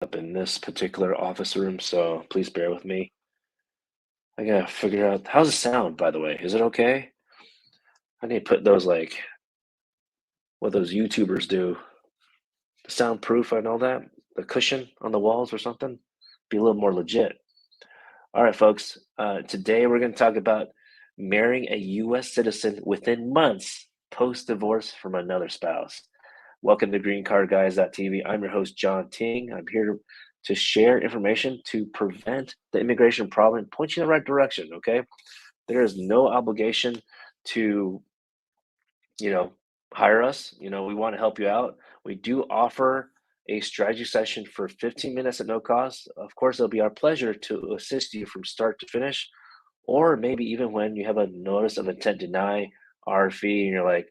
up in this particular office room, so please bear with me. I gotta figure out how's the sound, by the way. Is it okay? I need to put those like what those YouTubers do, the soundproof and all that, the cushion on the walls or something. Be a little more legit. All right, folks. Today we're going to talk about marrying a U.S. citizen within months post divorce from another spouse. Welcome to Green Card Guys.tv. I'm your host, John Ting. I'm here to share information to prevent the immigration problem and point you in the right direction, okay? There is no obligation to, you know, hire us. We want to help you out. We do offer a strategy session for 15 minutes at no cost. Of course, it'll be our pleasure to assist you from start to finish, or maybe even when you have a notice of intent deny RFE and you're like,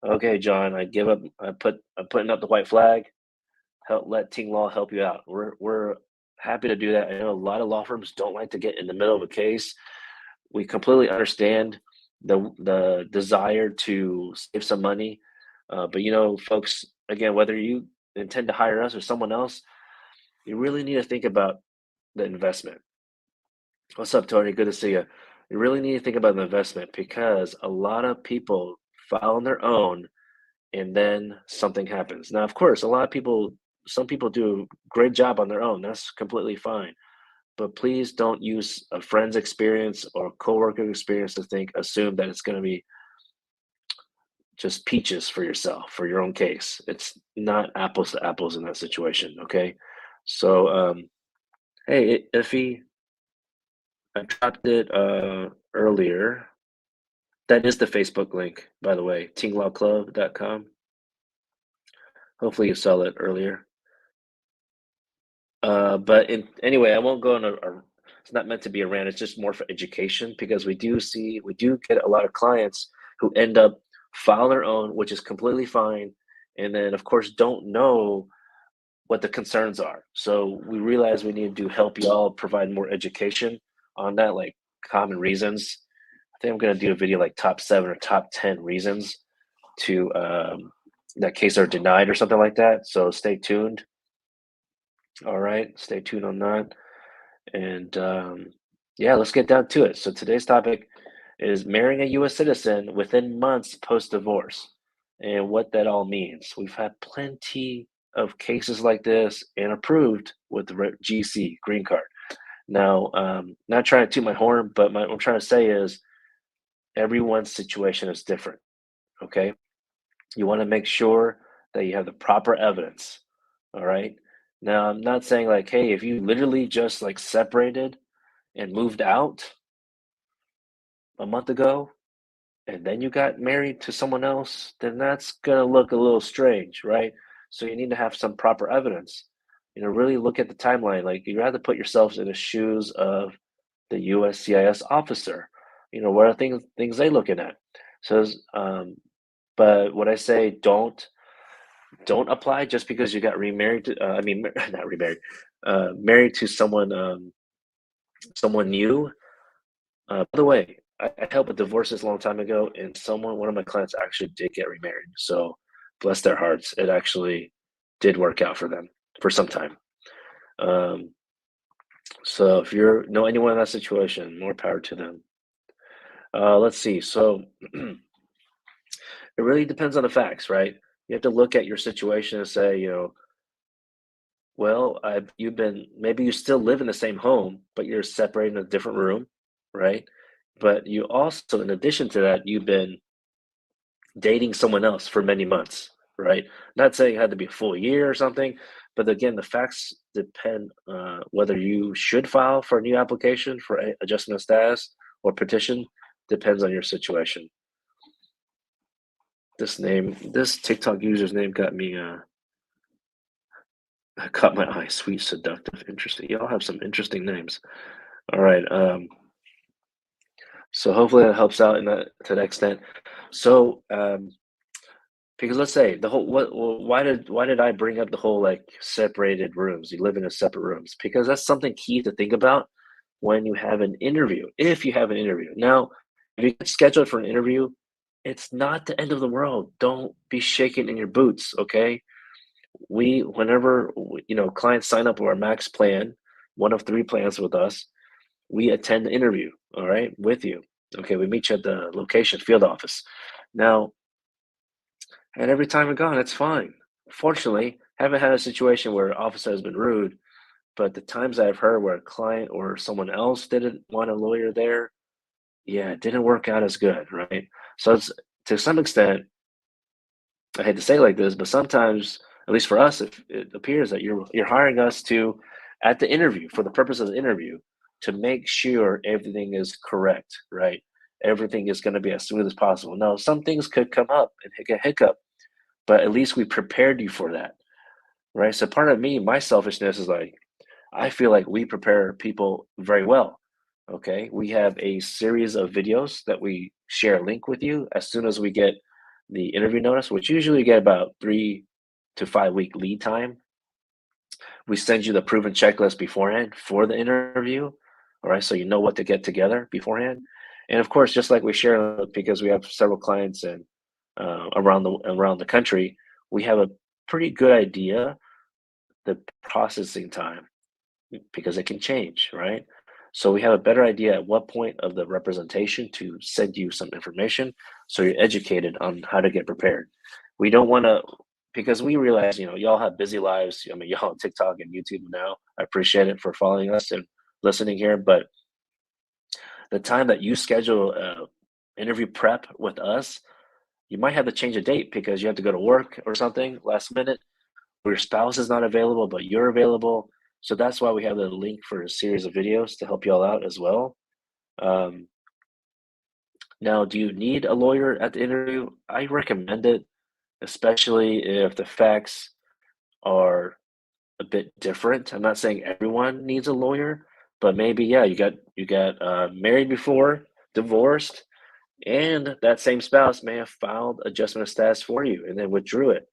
okay, John, I give up. I'm putting up the white flag. Let Ting Law help you out. We're happy to do that. I know a lot of law firms don't like to get in the middle of a case. We completely understand the desire to save some money, but folks, again, whether you intend to hire us or someone else, you really need to think about the investment. What's up, Tony? Good to see you. You really need to think about the investment because a lot of people file on their own and then something happens. Now, of course, some people do a great job on their own. That's completely fine. But please don't use a friend's experience or coworker experience to assume that it's going to be just peaches for yourself, for your own case. It's not apples to apples in that situation, okay? So, hey, Iffy, I dropped it earlier. That is the Facebook link, by the way, tinglawclub.com. Hopefully you saw it earlier. Anyway, I won't go on it's not meant to be a rant. It's just more for education because we do get a lot of clients who end up file their own, which is completely fine, and then of course don't know what the concerns are. So we realize we need to help y'all provide more education on that, like common reasons. I think I'm gonna do a video like top 7 or top 10 reasons to that case are denied or something like that. So stay tuned. All right, stay tuned on that. And yeah, let's get down to it. So today's topic is marrying a U.S. citizen within months post divorce and what that all means. We've had plenty of cases like this and approved with the GC, green card. Now, not trying to toot my horn, but what I'm trying to say is everyone's situation is different. Okay. You want to make sure that you have the proper evidence. All right. Now, I'm not saying like, hey, if you literally just like separated and moved out a month ago and then you got married to someone else, then that's going to look a little strange, right? So you need to have some proper evidence. Really look at the timeline. Like you have to put yourselves in the shoes of the USCIS officer. What are things they looking at? So, but what I say, don't apply just because you got remarried. I mean, not remarried, married to someone new. By the way, I helped with divorces a long time ago, and one of my clients actually did get remarried. So bless their hearts, it actually did work out for them for some time. Um, so if you know anyone in that situation, more power to them. Let's see. So it really depends on the facts, right? You have to look at your situation and say, well, maybe you still live in the same home, but you're separated in a different room, right? But you also, in addition to that, you've been dating someone else for many months, right? Not saying it had to be a full year or something, but again, the facts depend whether you should file for a new application for adjustment of status or petition depends on your situation. This TikTok user's name caught my eye. Sweet, seductive, interesting. Y'all have some interesting names. All right. So hopefully that helps out to that extent. So because let's say why did I bring up the whole like separated rooms? You live in a separate rooms because that's something key to think about when you have an interview. If you have an interview now, if you get scheduled for an interview, it's not the end of the world. Don't be shaking in your boots, okay? Clients sign up for our max plan, one of 3 plans with us, we attend the interview, all right, with you. Okay, we meet you at the location, field office. Now, and every time we've gone, it's fine. Fortunately, haven't had a situation where an officer has been rude, but the times I've heard where a client or someone else didn't want a lawyer there, yeah, it didn't work out as good, right? So it's to some extent, I hate to say it like this, but sometimes, at least for us, it appears that you're hiring us to, at the interview, for the purpose of the interview, to make sure everything is correct, right? Everything is going to be as smooth as possible. No, some things could come up and get hiccup, but at least we prepared you for that, right? So part of me, my selfishness is like, I feel like we prepare people very well. Okay. We have a series of videos that we share a link with you as soon as we get the interview notice, which usually get about 3 to 5 week lead time. We send you the proven checklist beforehand for the interview. All right. So you know what to get together beforehand. And of course, just like we share, because we have several clients and around the country, we have a pretty good idea the processing time because it can change, right? So we have a better idea at what point of the representation to send you some information so you're educated on how to get prepared. We don't want to, because we realize, y'all have busy lives. I mean, y'all on TikTok and YouTube now. I appreciate it for following us and listening here. But the time that you schedule interview prep with us, you might have to change a date because you have to go to work or something last minute, or your spouse is not available, but you're available. So that's why we have the link for a series of videos to help you all out as well. Um, Now, do you need a lawyer at the interview? I recommend it, especially if the facts are a bit different. I'm not saying everyone needs a lawyer, but maybe yeah, you got married before, divorced, and that same spouse may have filed adjustment of status for you and then withdrew it,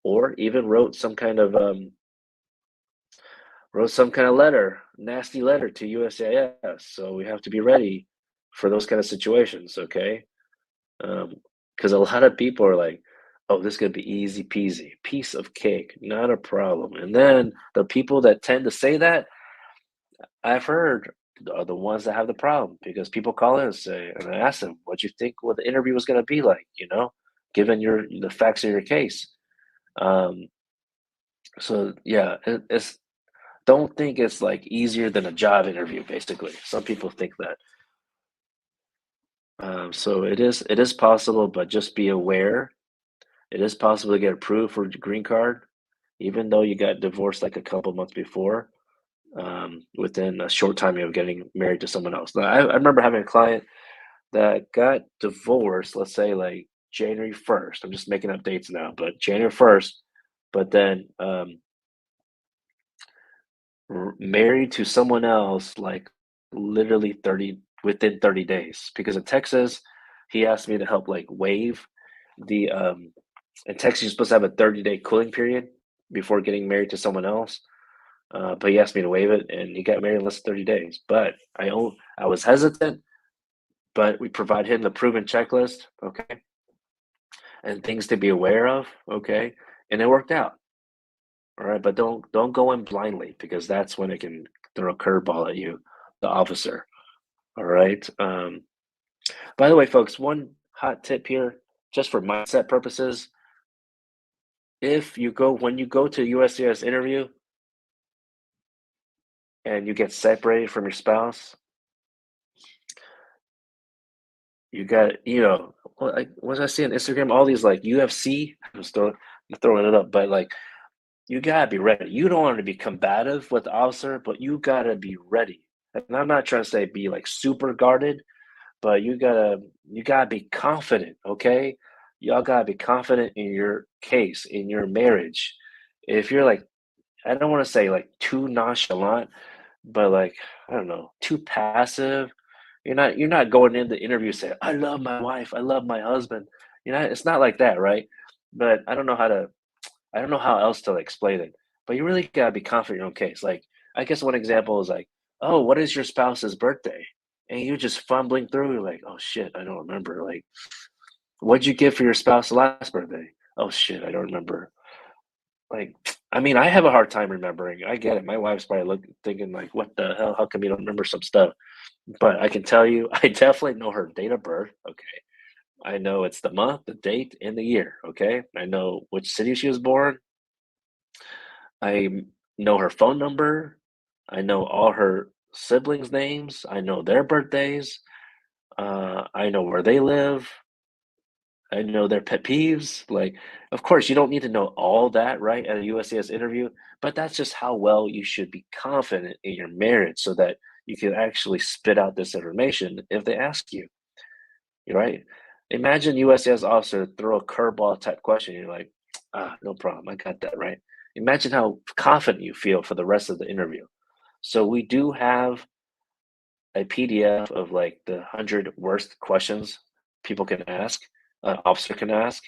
or even wrote some kind of letter, nasty letter to USCIS. So we have to be ready for those kind of situations, okay? Because a lot of people are like, "Oh, this is gonna be easy peasy, piece of cake, not a problem." And then the people that tend to say that, I've heard, are the ones that have the problem because people call in and say, and I ask them, "What you think what the interview was gonna be like?" Given the facts of your case. Um, so yeah, it's don't think it's like easier than a job interview. Basically, some people think that. So it is possible, but just be aware. It is possible to get approved for the green card, even though you got divorced like a couple months before, within a short time of getting married to someone else. Now, I remember having a client that got divorced, let's say like January 1st. I'm just making up dates now, but January 1st, but then married to someone else like literally within 30 days. Because in Texas, he asked me to help like waive the in Texas, you're supposed to have a 30-day cooling period before getting married to someone else. But he asked me to waive it, and he got married in less than 30 days. But I was hesitant, but we provide him the proven checklist, okay, and things to be aware of, okay, and it worked out. All right, but don't go in blindly because that's when it can throw a curveball at you, the officer. All right. By the way, folks, one hot tip here, just for mindset purposes, when you go to USCIS interview and you get separated from your spouse, you got, what I see on Instagram, all these like UFC, I'm throwing it up, but like you gotta be ready. You don't want to be combative with the officer, but you gotta be ready. And I'm not trying to say be like super guarded, but you gotta be confident, okay? Y'all gotta be confident in your case, in your marriage. If you're like, I don't want to say like too nonchalant, but like, I don't know, too passive. You're not going in the interview saying, "I love my wife, I love my husband." It's not like that, right? But I don't know how else to explain it. But you really gotta be confident in your own case. Like, I guess one example is like, "Oh, what is your spouse's birthday?" And you just fumbling through, you're like, "Oh shit, I don't remember." Like, "What'd you give for your spouse last birthday?" "Oh shit, I don't remember." Like, I mean, I have a hard time remembering. I get it. My wife's probably thinking like, "What the hell? How come you don't remember some stuff?" But I can tell you, I definitely know her date of birth. Okay, I know it's the month, the date, and the year. Okay, I know which city she was born. Know her phone number. I know all her siblings' names. I know their birthdays. I know where they live. I know their pet peeves. Like, of course, you don't need to know all that, right, at a USCIS interview, but that's just how well you should be confident in your marriage so that you can actually spit out this information if they ask you, right? Imagine USCIS officer throw a curveball type question. You're like, no problem. I got that, right? Imagine how confident you feel for the rest of the interview. So we do have a PDF of like the 100 worst questions people can ask, an officer can ask.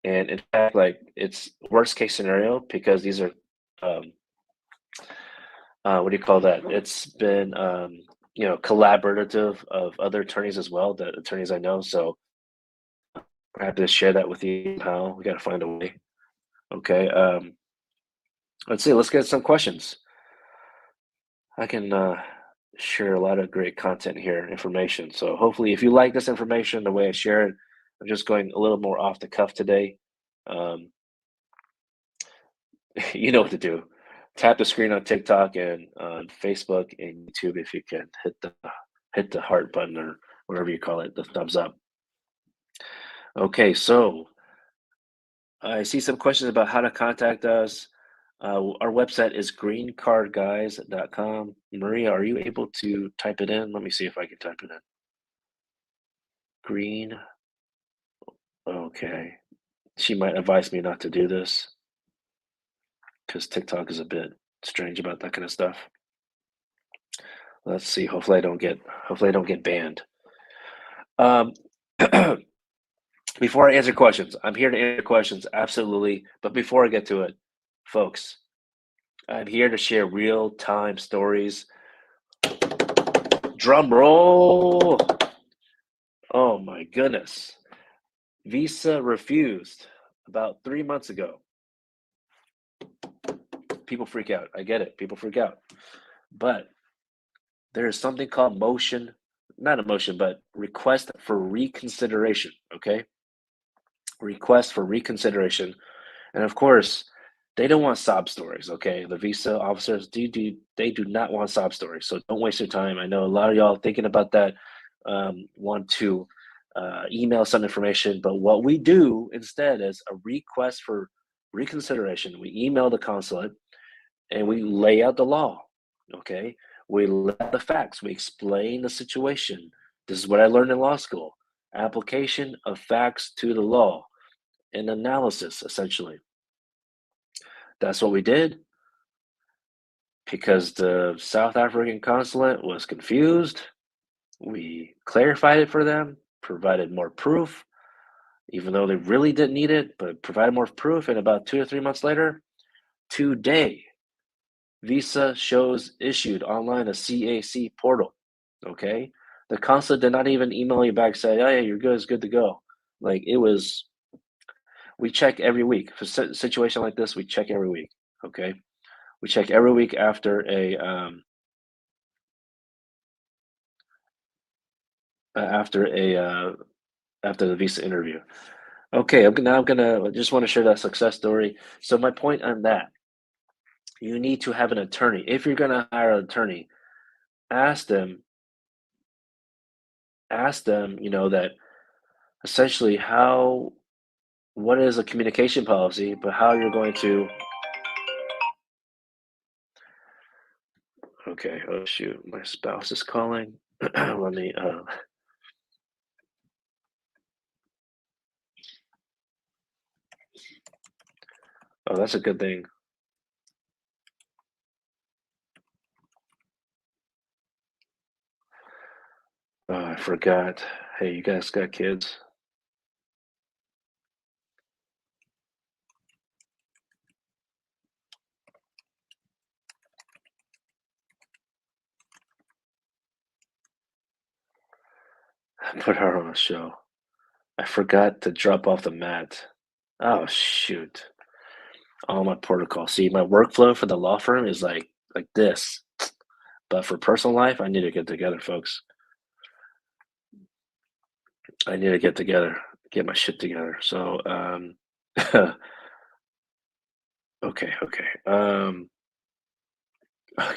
And in fact, like it's worst case scenario because these are, um, what do you call that? It's been, collaborative of other attorneys as well, the attorneys I know. So I have to share that with you. How we got to find a way. Okay. Let's see. Let's get some questions. I can share a lot of great content here, information. So hopefully, if you like this information, the way I share it, I'm just going a little more off the cuff today. Um, you know what to do. Tap the screen on TikTok and on Facebook and YouTube if you can hit the heart button or whatever you call it, the thumbs up. Okay, so I see some questions about how to contact us. Our website is greencardguys.com. Maria, are you able to type it in? Let me see if I can type it in. Green. Okay. She might advise me not to do this because TikTok is a bit strange about that kind of stuff. Let's see. Hopefully I don't get banned. Um, before I answer questions, I'm here to answer questions, absolutely. But before I get to it, folks, I'm here to share real time stories. Drum roll. Oh my goodness. Visa refused about 3 months ago. People freak out. I get it. People freak out. But there is something called motion, not a motion, but request for reconsideration. Okay. Request for reconsideration. And of course, they don't want sob stories, okay? The visa officers they do not want sob stories. So don't waste your time. I know a lot of y'all thinking about that, want to email some information, but what we do instead is a request for reconsideration. We email the consulate and we lay out the law, okay? We lay out the facts. We explain the situation. This is what I learned in law school. Application of facts to the law, an analysis, essentially. That's what we did because the South African consulate was confused. We clarified it for them, provided more proof, even though they really didn't need it, but provided more proof. And about 2 or 3 months later, today, visa shows issued online a CAC portal. Okay. The consulate did not even email you back, say, oh, yeah, you're good, it's good to go. Like it was, we check every week. For a situation like this, we check every week. Okay. We check every week after a after the visa interview. Okay, I'm gonna I just want to share that success story. So my point on that, you need to have an attorney. If you're gonna hire an attorney, ask them, that essentially how what is a communication policy, but how you're going to. Okay, oh shoot, my spouse is calling. Let me. Oh, that's a good thing. Oh, I forgot. Hey, you guys got kids? Put her on a show. I forgot to drop off the mat. Oh shoot. All my protocol. See, my workflow for the law firm is like this, but for personal life, I need to get together, folks. I need to get together, get my shit together. So, okay, okay, okay. I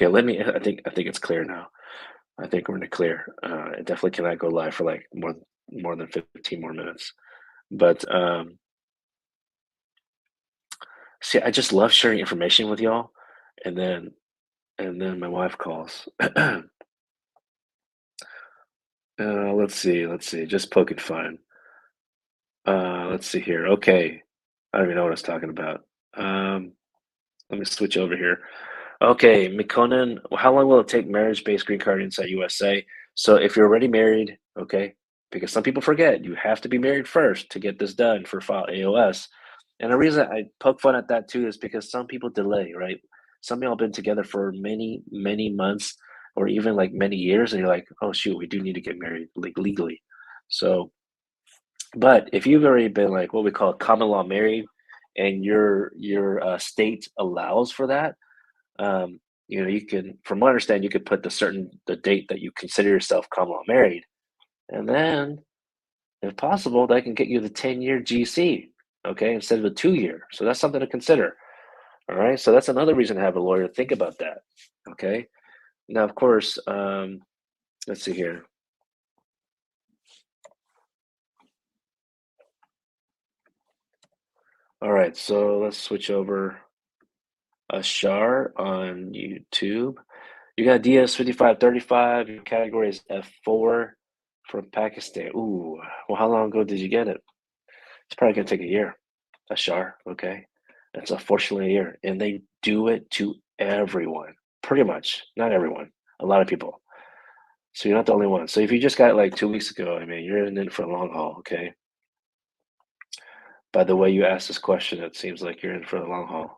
think it's clear now. I think we're in the clear. It definitely cannot go live for like more than 15 more minutes. But see, I just love sharing information with y'all, and then my wife calls. Let's see. Just poking fun. Let's see here. Okay, I don't even know what I was talking about. Um, Let me switch over here. Okay, Mikonen, how long will it take marriage-based green card inside USA? So if you're already married, okay, because some people forget you have to be married first to get this done for file AOS. And the reason I poke fun at that too is because some people delay, right? Some of y'all been together for many, many months or even like many years, and you're like, oh shoot, we do need to get married like legally. So, but if you've already been like what we call common law married, and your state allows for that, you can, from what I understand, you could put the date that you consider yourself common law married, and then, if possible, that can get you the 10-year GC, okay, instead of a 2-year. So that's something to consider. All right. So that's another reason to have a lawyer think about that. Okay. Now, of course, let's see here. All right. So let's switch over. Ashar on YouTube. You got DS5535. Your category is F4 from Pakistan. Ooh, well, how long ago did you get it? It's probably gonna take a year. Ashar, okay? That's unfortunately a year. And they do it to everyone. Pretty much. Not everyone. A lot of people. So you're not the only one. So if you just got it like 2 weeks ago, I mean, you're in it for a long haul, okay? By the way you asked this question, it seems like you're in for the long haul.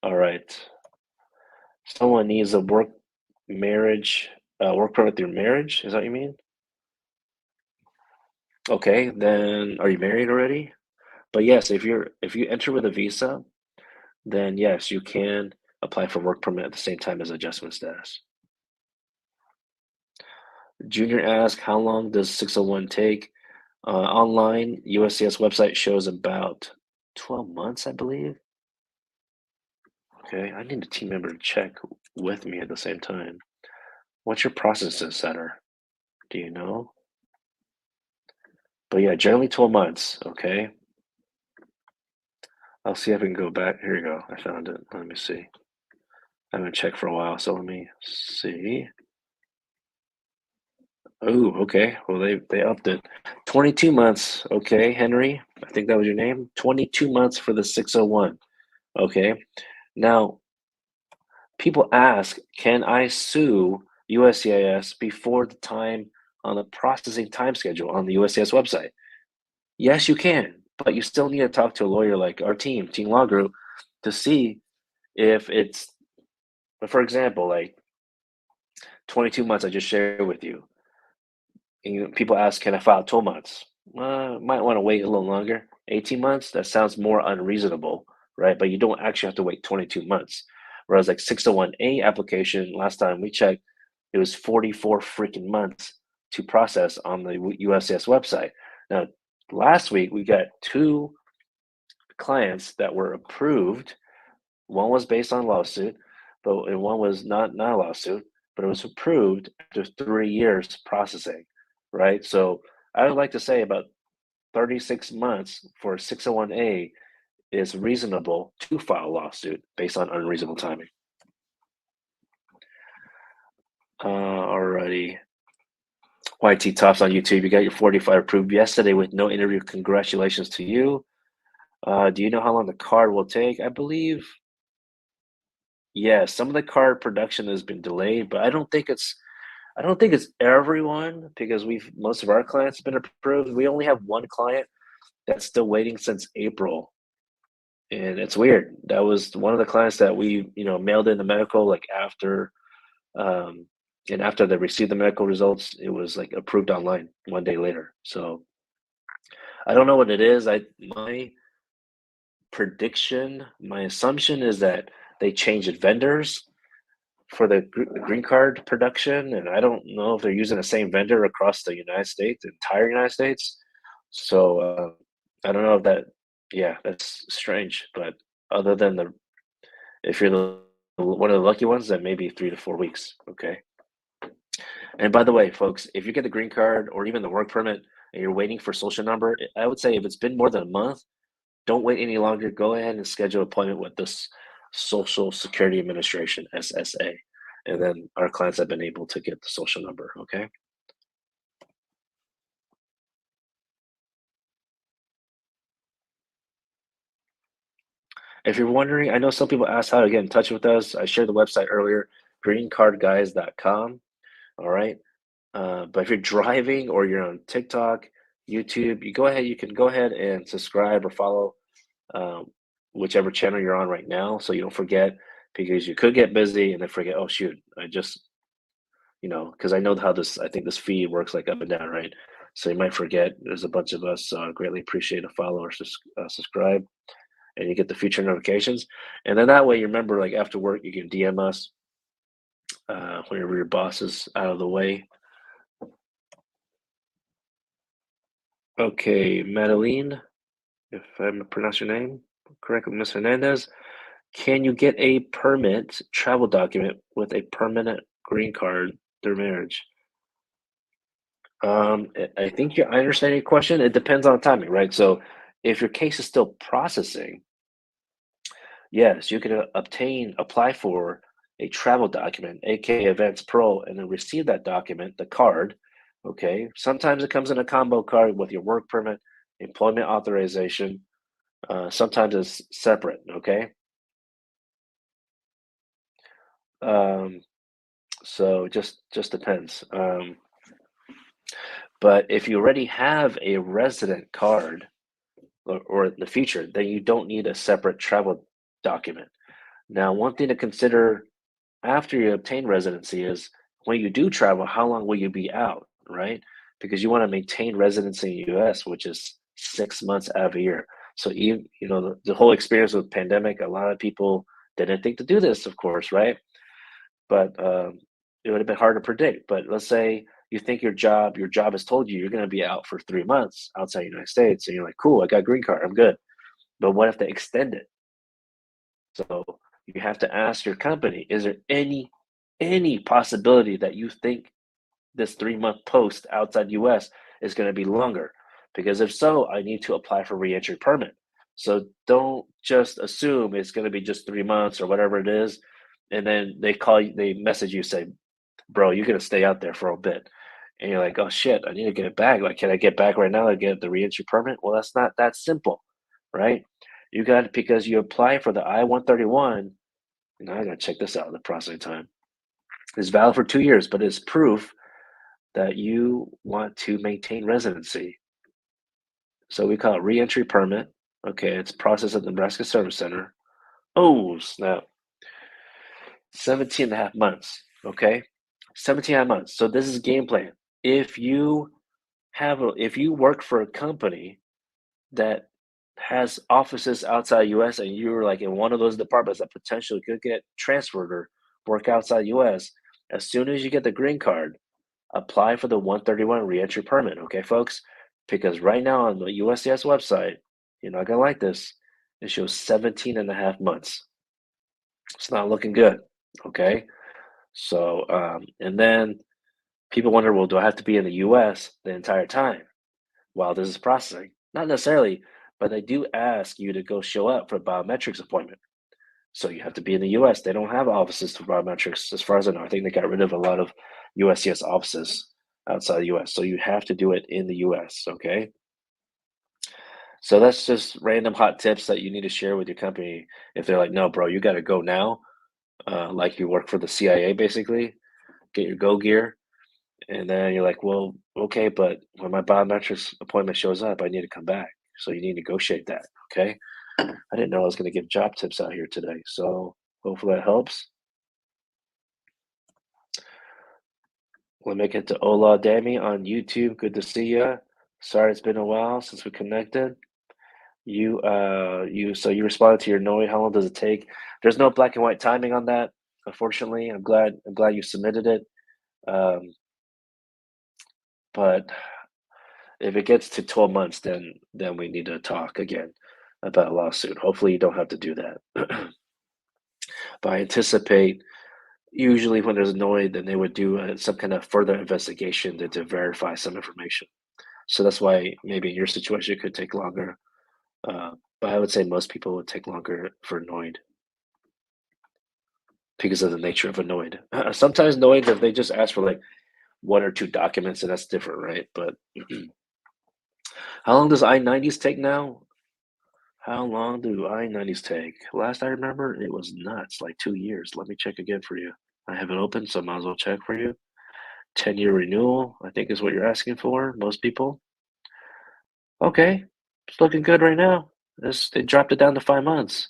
All right. Someone needs a work permit through marriage. Is that what you mean? Okay, then are you married already? But yes, if you enter with a visa, then yes, you can apply for work permit at the same time as adjustment status. Junior asks, how long does 601 take? Online, USCIS website shows about 12 months, I believe. Okay, I need a team member to check with me at the same time. What's your processing center? Do you know? But yeah, generally 12 months, okay? I'll see if I can go back. Here you go. I found it. Let me see. I haven't checked for a while, so let me see. Oh, okay. Well, they upped it. 22 months. Okay, Henry. I think that was your name. 22 months for the 601. Okay. Now, people ask, can I sue USCIS before the time on the processing time schedule on the USCIS website? Yes, you can, but you still need to talk to a lawyer like our team Law Group, to see if it's, for example, like 22 months I just shared with you. And, people ask, can I file 12 months? Might want to wait a little longer. 18 months, that sounds more unreasonable, right? But you don't actually have to wait 22 months. Whereas like 601A application, last time we checked, it was 44 freaking months to process on the USCIS website. Now, last week we got two clients that were approved. One was based on lawsuit, and one was not a lawsuit, but it was approved after 3 years processing, right? So I would like to say about 36 months for 601A is reasonable to file a lawsuit based on unreasonable timing. Alrighty. YT Tops on YouTube, you got your 45 approved yesterday with no interview. Congratulations to you. Do you know how long the card will take? I believe, yeah, some of the card production has been delayed, but I don't think it's everyone, because most of our clients have been approved. We only have one client that's still waiting since April, and it's weird. That was one of the clients that we, mailed in the medical like after, um, and after they received the medical results, it was like approved online 1 day later. So I don't know what it is. prediction, my assumption is that they changed vendors for the green card production, and I don't know if they're using the same vendor across the United States, the entire United States. So I don't know if that. Yeah, that's strange. But other than the, if you're the one of the lucky ones, then maybe 3 to 4 weeks. Okay. And by the way, folks, if you get the green card or even the work permit and you're waiting for social number, I would say if it's been more than a month, don't wait any longer. Go ahead and schedule an appointment with this Social Security Administration, SSA. And then our clients have been able to get the social number, okay? If you're wondering, I know some people asked how to get in touch with us. I shared the website earlier, greencardguys.com. All right. But if you're driving or you're on TikTok, YouTube, you can go ahead and subscribe or follow um, whichever channel you're on right now so you don't forget because you could get busy and then forget, oh shoot, I just, because I know how I think this feed works like up and down, right? So you might forget. There's a bunch of us. So I greatly appreciate a follow or subscribe, and you get the future notifications. And then that way, you remember, like after work, you can DM us whenever your boss is out of the way. Okay, Madeline, if I'm pronouncing your name correctly, Miss Hernandez, can you get a permit travel document with a permanent green card through marriage? I think I understand your question. It depends on timing, right? So if your case is still processing, yes, you can apply for a travel document, aka Events Pro, and then receive that document, the card. Okay. Sometimes it comes in a combo card with your work permit, employment authorization. Sometimes it's separate. Okay. Um, so just depends. But if you already have a resident card, or in the future, then you don't need a separate travel document. Now, one thing to consider after you obtain residency is when you do travel, how long will you be out, right? Because you want to maintain residency in the US, which is 6 months out of a year. So even, the whole experience with pandemic, a lot of people didn't think to do this, of course, right? But it would have been hard to predict. But let's say you think your job has told you you're going to be out for 3 months outside the United States, and you're like, cool, I got a green card, I'm good. But what if they extend it? So you have to ask your company, is there any possibility that you think this 3 month post outside US is going to be longer? Because if so, I need to apply for reentry permit. So don't just assume it's going to be just 3 months or whatever it is. And then they message you, say, bro, you're going to stay out there for a bit. And you're like, oh shit, I need to get it back. Like, can I get back right now and get the reentry permit? Well, that's not that simple, right? You got, because you apply for the I-131. Now I gotta check this out. The processing time is valid for 2 years, but it's proof that you want to maintain residency. So we call it reentry permit. Okay, it's processed at the Nebraska Service Center. Oh, snap. 17 and a half months. Okay, 17 and a half months. So this is game plan. If you if you work for a company that has offices outside US and you're like in one of those departments that potentially could get transferred or work outside US, as soon as you get the green card, apply for the 131 reentry permit, okay, folks? Because right now on the USCIS website, you're not gonna like this. It shows 17 and a half months. It's not looking good, okay? So, and then people wonder, well, do I have to be in the US the entire time while this is processing? Not necessarily, but they do ask you to go show up for a biometrics appointment. So you have to be in the US. They don't have offices for biometrics, as far as I know. I think they got rid of a lot of USCIS offices outside the US. So you have to do it in the US, okay? So that's just random hot tips that you need to share with your company. If they're like, no, bro, you got to go now, like you work for the CIA, basically, get your go gear. And then you're like, well, okay, but when my biometrics appointment shows up, I need to come back. So you need to negotiate that, okay? I didn't know I was going to give job tips out here today. So hopefully that helps. We'll make it to Ola Dami on YouTube. Good to see ya. Sorry it's been a while since we connected. You responded to your Noi. How long does it take? There's no black and white timing on that, unfortunately. I'm glad you submitted it. Um, but if it gets to 12 months, then we need to talk again about a lawsuit. Hopefully, you don't have to do that. But I anticipate usually when there's a Noi, then they would do some kind of further investigation to verify some information. So that's why maybe in your situation it could take longer. Uh, but I would say most people would take longer for Noid because of the nature of a Noid. Sometimes Noid, if they just ask for like one or two documents, and that's different, right? But how long does I-90s take now? How long do I-90s take? Last I remember, it was nuts, like 2 years. Let me check again for you. I have it open, so might as well check for you. 10-year renewal, I think is what you're asking for, most people. Okay, it's looking good right now. They dropped it down to 5 months.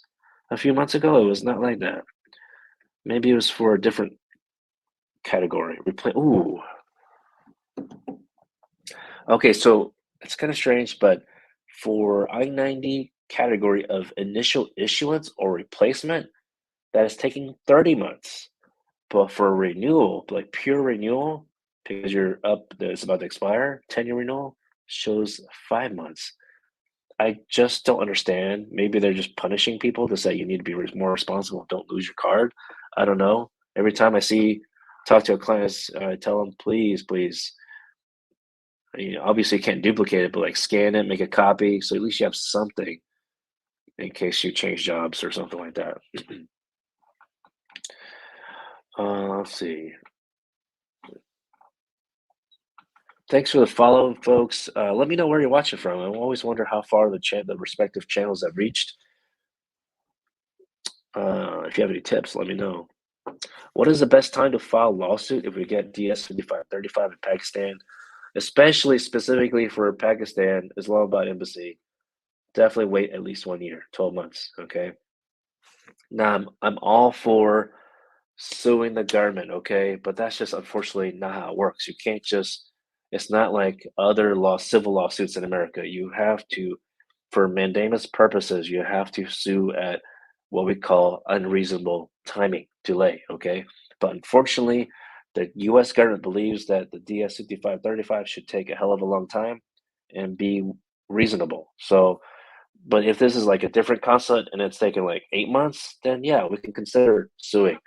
A few months ago, it was not like that. Maybe it was for a different category. Ooh. Okay, so it's kind of strange, but for I-90 category of initial issuance or replacement, that is taking 30 months. But for renewal, like pure renewal, because it's about to expire, 10-year renewal shows 5 months. I just don't understand. Maybe they're just punishing people to say you need to be more responsible. Don't lose your card. I don't know. Every time talk to a client, I tell them, please, please. Obviously, you can't duplicate it, but like scan it, make a copy, so at least you have something in case you change jobs or something like that. Let's see. Thanks for the follow, folks. Let me know where you're watching from. I always wonder how far the respective channels have reached. If you have any tips, let me know. What is the best time to file lawsuit if we get DS 5535 in Pakistan, especially specifically for Pakistan, Islamabad embassy? Definitely wait at least 1 year, 12 months. Okay. Now I'm all for suing the government, okay, but that's just unfortunately not how it works. You can't just. It's not like other civil lawsuits in America. You have to, for mandamus purposes, you have to sue at what we call unreasonable timing delay, okay? But unfortunately, the US government believes that the DS 5535 should take a hell of a long time and be reasonable. So, but if this is like a different consulate and it's taking like 8 months, then yeah, we can consider suing.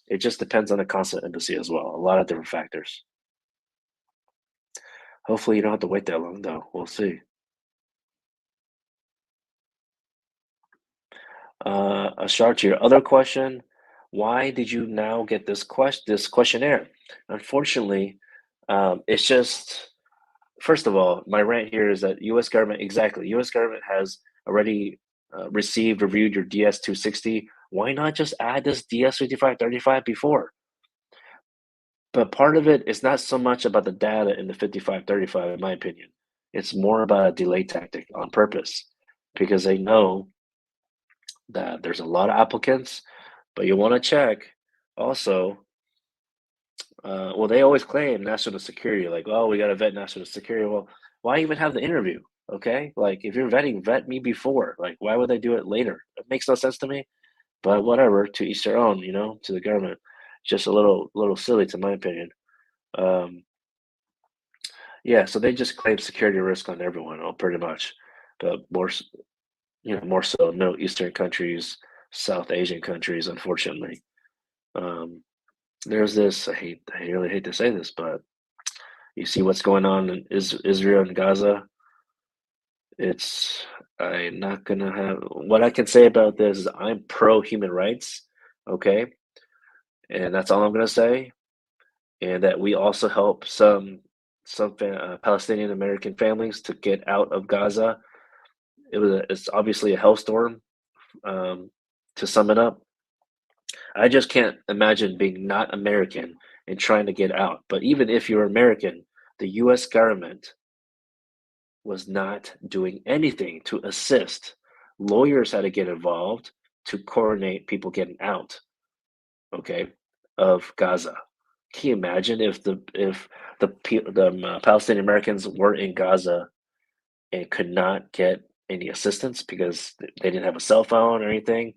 It just depends on the consulate embassy as well. A lot of different factors. Hopefully, you don't have to wait that long, though. We'll see. Ashar, to your other question, why did you now get this questionnaire? Unfortunately, it's just first of all, my rant here is that U.S. government exactly. U.S. government has already reviewed your DS 260. Why not just add this DS 5535 before? But part of it is not so much about the data in the 5535, in my opinion. It's more about a delay tactic on purpose because they know that there's a lot of applicants, but you want to check also. Well, they always claim national security, like, oh, we got to vet national security. Well, why even have the interview? Okay, like if you're vetting, vet me before. Like, why would they do it later? It makes no sense to me. But whatever, to each their own. To the government, just a little silly, to my opinion. Um, Yeah, so they just claim security risk on everyone, pretty much, but more so Middle Eastern countries, South Asian countries, unfortunately. Um, there's this. I really hate to say this, but you see what's going on in Israel and Gaza. It's I'm not gonna have what I can say about this is I'm pro human rights, okay, and that's all I'm gonna say. And that we also help some Palestinian American families to get out of Gaza. It's obviously a hellstorm. Um, to sum it up, I just can't imagine being not American and trying to get out. But even if you're American, the U.S. government was not doing anything to assist. Lawyers had to get involved to coordinate people getting out. Okay, of Gaza. Can you imagine if the Palestinian Americans were in Gaza and could not get any assistance because they didn't have a cell phone or anything.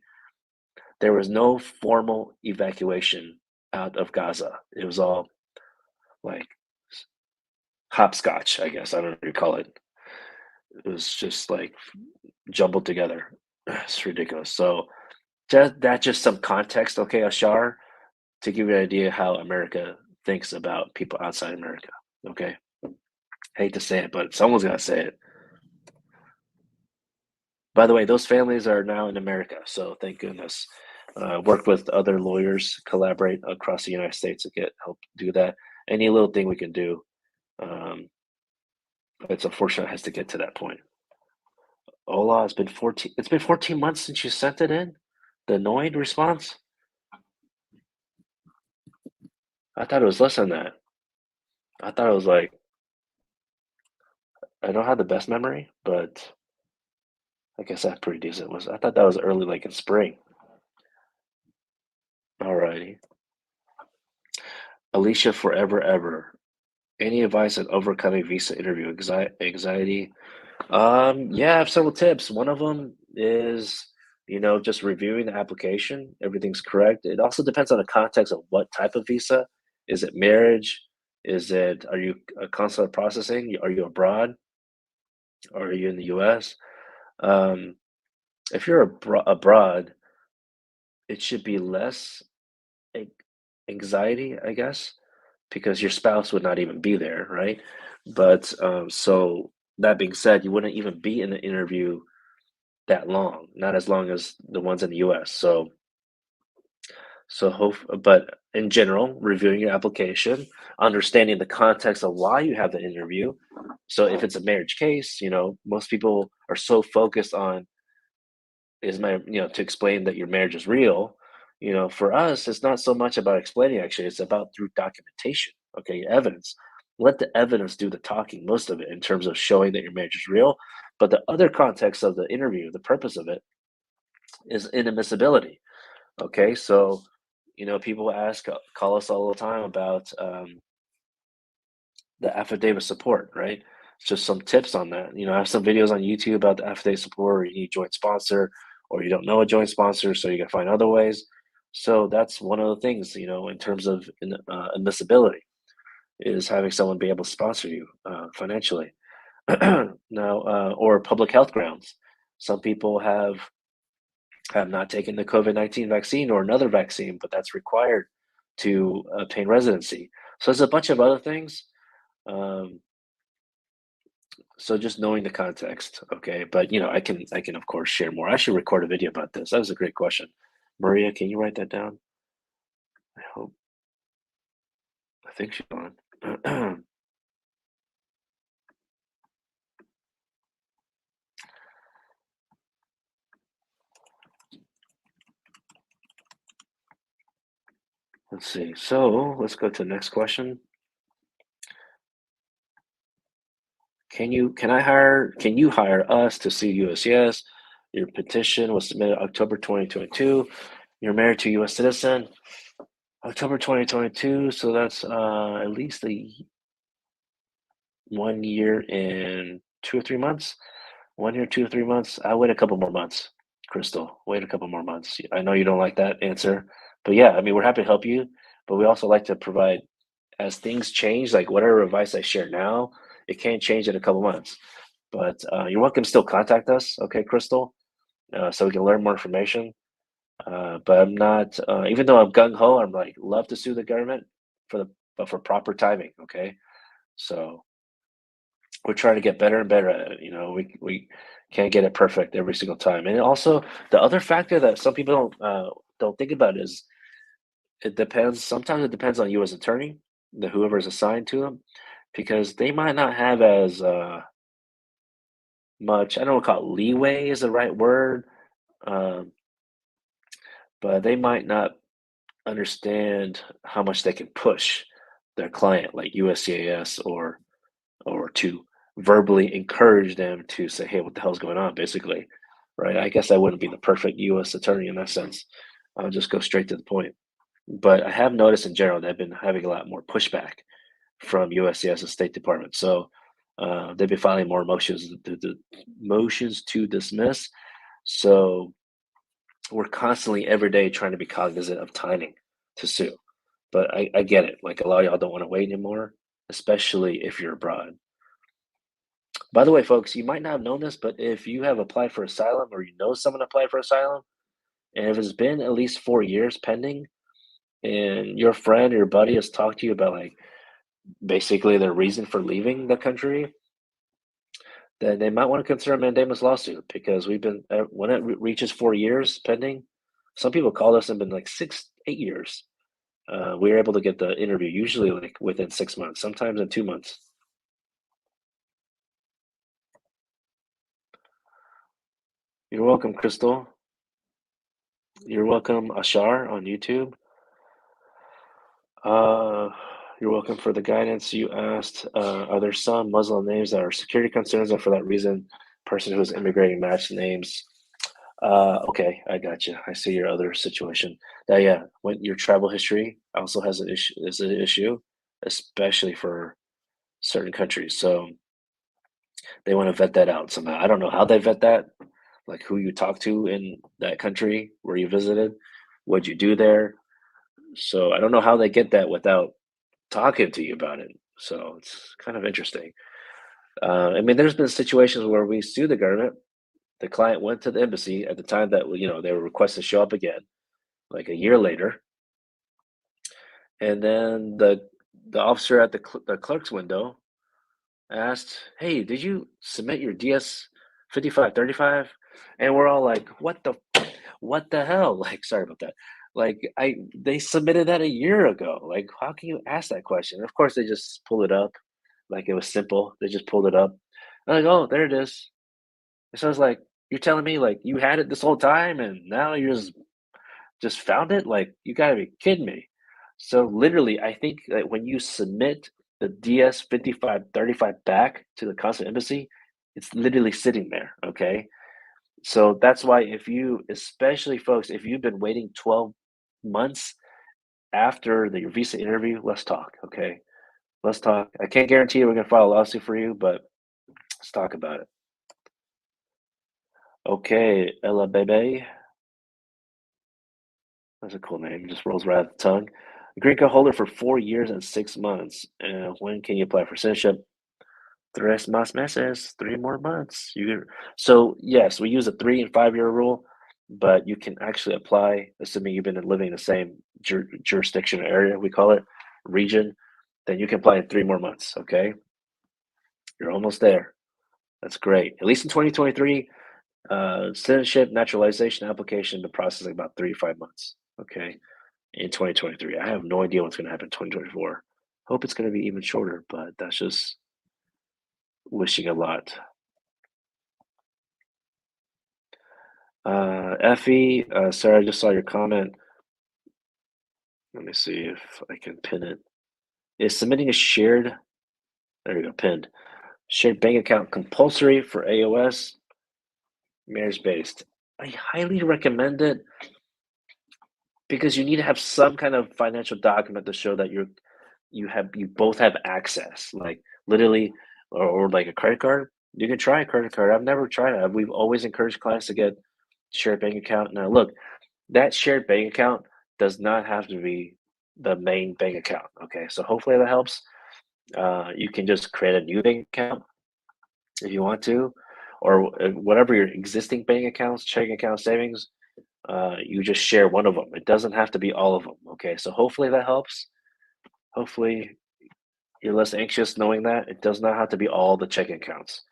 There was no formal evacuation out of Gaza. It was all like hopscotch, I guess. I don't know what you call it. It was just like jumbled together. It's ridiculous. So that's just some context, okay, Ashar, to give you an idea how America thinks about people outside America. Okay. Hate to say it, but someone's gotta say it. By the way, those families are now in America, so thank goodness. Work with other lawyers, collaborate across the United States to get help do that. Any little thing we can do. Um, it's unfortunate it has to get to that point. Hola, it's been 14. It's been 14 months since you sent it in. The annoyed response. I thought it was less than that. I thought it was like I don't have the best memory, but I guess that's pretty decent. Was I thought that was early, like in spring. Alrighty. Alicia, forever, ever. Any advice on overcoming visa interview anxiety? Yeah, I have several tips. One of them is, just reviewing the application. Everything's correct. It also depends on the context of what type of visa. Is it marriage? Are you consular processing? Are you abroad? Or are you in the US? Um, if you're abroad, it should be less a- anxiety, I guess, because your spouse would not even be there, right? But so that being said, you wouldn't even be in the interview that long, not as long as the ones in the US. But in general, reviewing your application, understanding the context of why you have the interview. So if it's a marriage case, most people are so focused on to explain that your marriage is real. For us, it's not so much about explaining, actually, it's about through documentation, okay, evidence. Let the evidence do the talking, most of it, in terms of showing that your marriage is real. But the other context of the interview, the purpose of it, is inadmissibility. Okay, so people call us all the time about the affidavit support, right? Just some tips on that. I have some videos on YouTube about the affidavit support, or you need joint sponsor, or you don't know a joint sponsor, so you can find other ways. So that's one of the things, in terms of admissibility, is having someone be able to sponsor you financially. Now, or public health grounds. Some people have not taken the COVID-19 vaccine or another vaccine, but that's required to obtain residency. So there's a bunch of other things. Um, so just knowing the context, okay. But I can of course share more. I should record a video about this. That was a great question. Maria, can you write that down? I hope. I think she's on. Let's see. So let's go to the next question. Can you hire us to sue USCIS? Your petition was submitted October 2022. You're married to a US citizen. October 2022, so that's at least 1 year and 2 or 3 months. 1 year, 2 or 3 months. I'll wait a couple more months, Crystal. Wait a couple more months. I know you don't like that answer, but yeah, I mean, we're happy to help you, but we also like to provide as things change, like whatever advice I share now, it can't change in a couple months. But you're welcome to still contact us, okay, Crystal, so we can learn more information. But I'm not, even though I'm gung ho, I'm like love to sue the government but for proper timing. Okay, so we're trying to get better and better at it. We can't get it perfect every single time. And also, the other factor that some people don't think about is it depends. Sometimes it depends on you as attorney, the whoever is assigned to them, because they might not have as much. I don't know, call it leeway is the right word, um, but they might not understand how much they can push their client, like USCIS, or to verbally encourage them to say, "Hey, what the hell's going on?" Basically, right? I guess I wouldn't be the perfect U.S. attorney in that sense. I'll just go straight to the point. But I have noticed in general that I've been having a lot more pushback from USCIS and State Department. So They've been filing more motions to dismiss. So we're constantly every day trying to be cognizant of timing to sue. But I get it. Like a lot of y'all don't want to wait anymore, especially if you're abroad. By the way, folks, you might not have known this, but if you have applied for asylum or you know someone applied for asylum, and if it's been at least 4 years pending, and your friend or your buddy has talked to you about like basically their reason for leaving the country, then they might want to consider a mandamus lawsuit because we've been when it reaches 4 years pending. Some people call us and been like 6, 8 years. We are able to get the interview usually like within 6 months, sometimes in 2 months. You're welcome, Crystal. You're welcome, Ashar on YouTube. Uh, you're welcome for the guidance. You asked, are there some Muslim names that are security concerns, and for that reason, person who is immigrating match names? Okay, I got you. I see your other situation. Now, yeah, when your travel history also has an issue is an issue, especially for certain countries. So they want to vet that out somehow. I don't know how they vet that, like who you talk to in that country where you visited, what you do there. So I don't know how they get that without talking to you about it. So it's kind of interesting. I mean, there's been situations where we sue the government. The client went to the embassy at the time that they were requested to show up again, like a year later, and then the officer at the clerk's window asked, "Hey, did you submit your DS 5535?" And we're all like, what the hell?" Like, sorry about that. Like, they submitted that a year ago. Like, how can you ask that question? Of course, they just pulled it up. Like it was simple. They just pulled it up. I'm like, oh, there it is. So I was like, you're telling me like you had it this whole time and now you're just found it? Like, you gotta be kidding me. So literally, I think that when you submit the DS 5535 back to the consulate embassy, it's literally sitting there. Okay. So that's why if you, especially folks, if you've been waiting 12 months after your visa interview, let's talk. Okay. Let's talk. I can't guarantee we're gonna file a lawsuit for you, but let's talk about it. Okay, Ella Bebe. That's a cool name. Just rolls right off the tongue. Green card holder for 4 years and 6 months. When can you apply for citizenship? Tres más meses, 3 more months. So yes, we use a 3 and 5 year rule, but you can actually apply, assuming you've been living in the same jurisdiction area, we call it region, then you can apply in 3 more months. Okay, you're almost there. That's great. At least in 2023, citizenship naturalization application been processing about 3 to 5 months. Okay, in 2023. I have no idea what's going to happen in 2024. Hope it's going to be even shorter, but that's just wishing a lot. Effie, sorry, I just saw your comment. Let me see if I can pin it. Is submitting a shared, there you go, pinned, shared bank account compulsory for AOS, marriage based? I highly recommend it because you need to have some kind of financial document to show that you both have access, like literally, or like a credit card. You can try a credit card. I've never tried it. We've always encouraged clients to get shared bank account. Now, look, that shared bank account does not have to be the main bank account. Okay, so hopefully that helps. You can just create a new bank account if you want to, or whatever your existing bank accounts, checking account, savings. You just share one of them. It doesn't have to be all of them. Okay, so hopefully that helps. Hopefully you're less anxious knowing that it does not have to be all the checking accounts,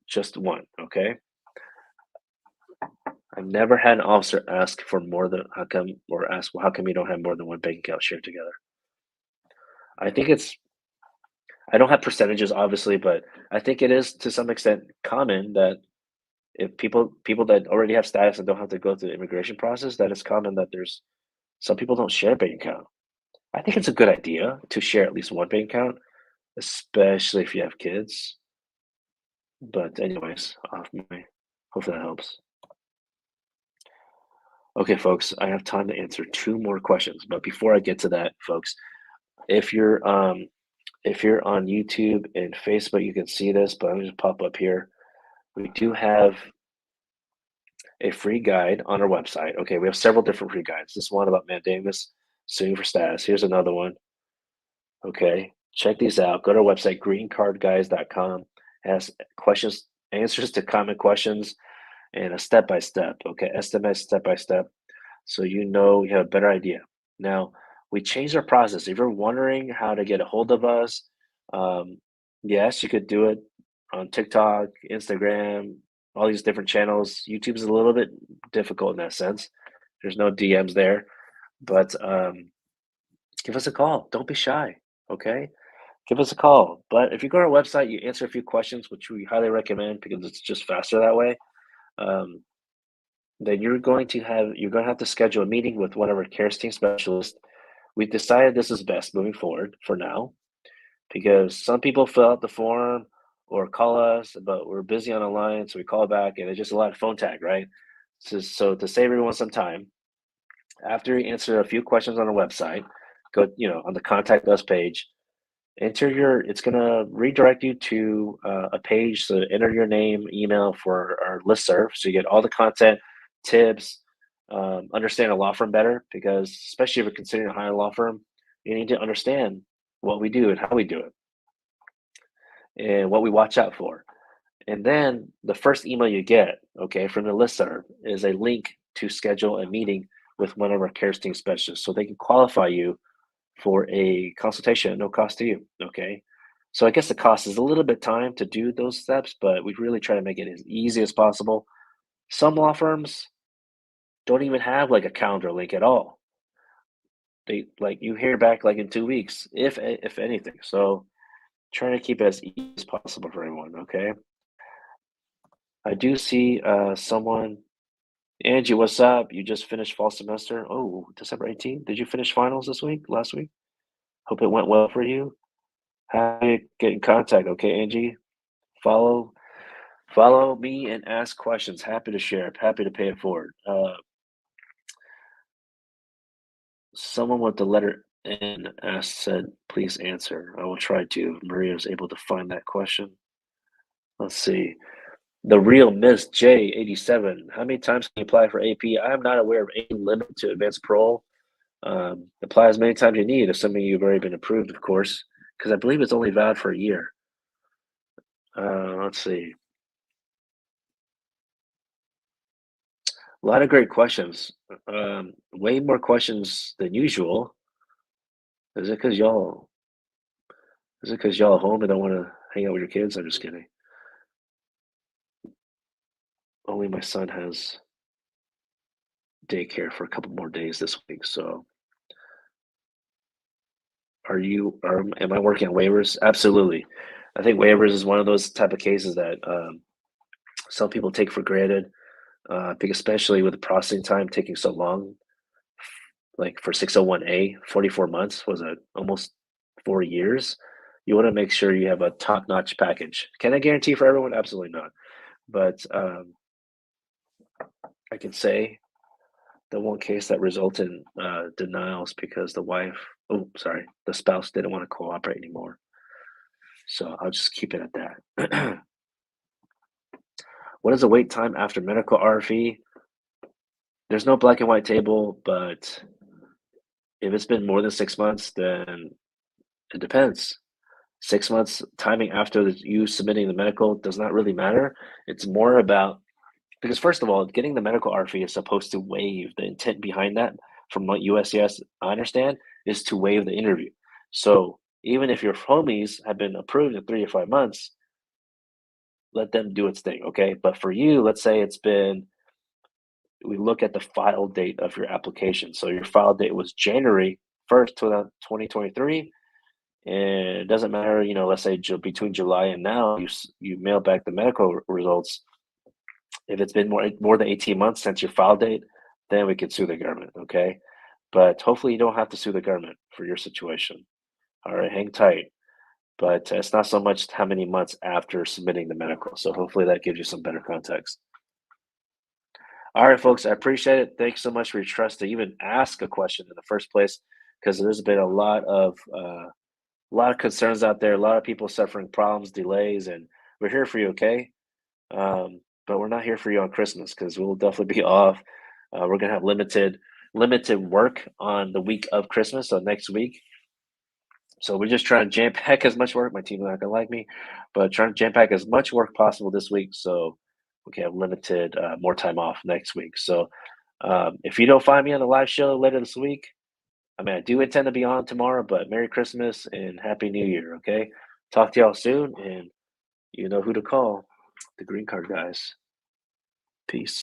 just one. Okay. I've never had an officer ask for more than how come, or ask, well, how come you don't have more than one bank account shared together? I think I don't have percentages obviously, but I think it is to some extent common that if people that already have status and don't have to go through the immigration process, that it's common that there's some people don't share a bank account. I think it's a good idea to share at least one bank account, especially if you have kids. But anyways, hopefully that helps. Okay, folks, I have time to answer two more questions. But before I get to that, folks, if you're If you're on YouTube and Facebook, you can see this, but I'm gonna just pop up here. We do have a free guide on our website. Okay, we have several different free guides. This one about mandamus, suing for status. Here's another one. Okay, check these out. Go to our website, greencardguys.com. It has questions, answers to common questions, and a step by step. Okay, estimate step by step, so you have a better idea. Now, we changed our process. If you're wondering how to get a hold of us, um, yes, you could do it on TikTok, Instagram, all these different channels. YouTube is a little bit difficult in that sense. There's no DMs there, but give us a call. Don't be shy. Okay, give us a call. But if you go to our website, you answer a few questions, which we highly recommend because it's just faster that way. Um, then you're going to have to schedule a meeting with one of our care team specialists. We decided this is best moving forward for now because some people fill out the form or call us, but we're busy on the line, so we call back, and it's just a lot of phone tag, right? So to save everyone some time, after you answer a few questions on our website, go on the contact us page. It's going to redirect you to a page. So enter your name, email for our listserv. So you get all the content, tips, understand a law firm better because, especially if you're considering a higher law firm, you need to understand what we do and how we do it and what we watch out for. And then the first email you get, okay, from the listserv is a link to schedule a meeting with one of our care team specialists so they can qualify you for a consultation at no cost to you. Okay. So I guess the cost is a little bit time to do those steps, but we really try to make it as easy as possible. Some law firms don't even have like a calendar link at all. They like you hear back like in 2 weeks, if anything. So trying to keep it as easy as possible for everyone. Okay. I do see someone. Angie, what's up? You just finished fall semester. Oh, December 18th. Did you finish finals last week? Hope it went well for you. Happy to get in contact, okay, Angie? Follow follow me and ask questions. Happy to share. Happy to pay it forward. Someone with the letter N asked said, please answer. I will try to. Maria was able to find that question. Let's see. The real Miss J87. How many times can you apply for AP? I am not aware of any limit to advanced parole. Apply as many times you need, assuming you've already been approved, of course, because I believe it's only valid for a year. Let's see. A lot of great questions. Way more questions than usual. Is it because y'all? Is it because y'all home and don't want to hang out with your kids? I'm just kidding. Only my son has daycare for a couple more days this week. So, am I working on waivers? Absolutely. I think waivers is one of those type of cases that some people take for granted. I think especially with the processing time taking so long, like for 601A, 44 months was almost 4 years. You want to make sure you have a top-notch package. Can I guarantee for everyone? Absolutely not. But I can say the one case that resulted in denials because the spouse didn't want to cooperate anymore. So I'll just keep it at that. What is the wait time after medical RFE? There's no black and white table, but if it's been more than 6 months, then it depends. 6 months timing after you submitting the medical does not really matter. It's more about because first of all, getting the medical RFE is supposed to waive the intent behind that. From what USCIS I understand, is to waive the interview. So even if your homies have been approved in 3 to 5 months, let them do its thing, okay? But for you, let's say we look at the file date of your application. So your file date was January 1st, 2023. And it doesn't matter, let's say between July and now, you mail back the medical results. If it's been more than 18 months since your file date, then we can sue the government, okay? But hopefully you don't have to sue the government for your situation. All right, hang tight. But it's not so much how many months after submitting the medical. So hopefully that gives you some better context. All right, folks, I appreciate it. Thanks so much for your trust to even ask a question in the first place, because there's been a lot of A lot of concerns out there, a lot of people suffering problems, delays, and we're here for you, okay? But we're not here for you on Christmas because we'll definitely be off. We're gonna have limited work on the week of Christmas, so next week. So we're just trying to jam pack as much work. My team's not gonna like me, but trying to jam pack as much work possible this week so we can have limited more time off next week. So if you don't find me on the live show later this week, I mean I do intend to be on tomorrow, but Merry Christmas and Happy New Year, okay? Talk to y'all soon and you know who to call. The green card guys. Peace.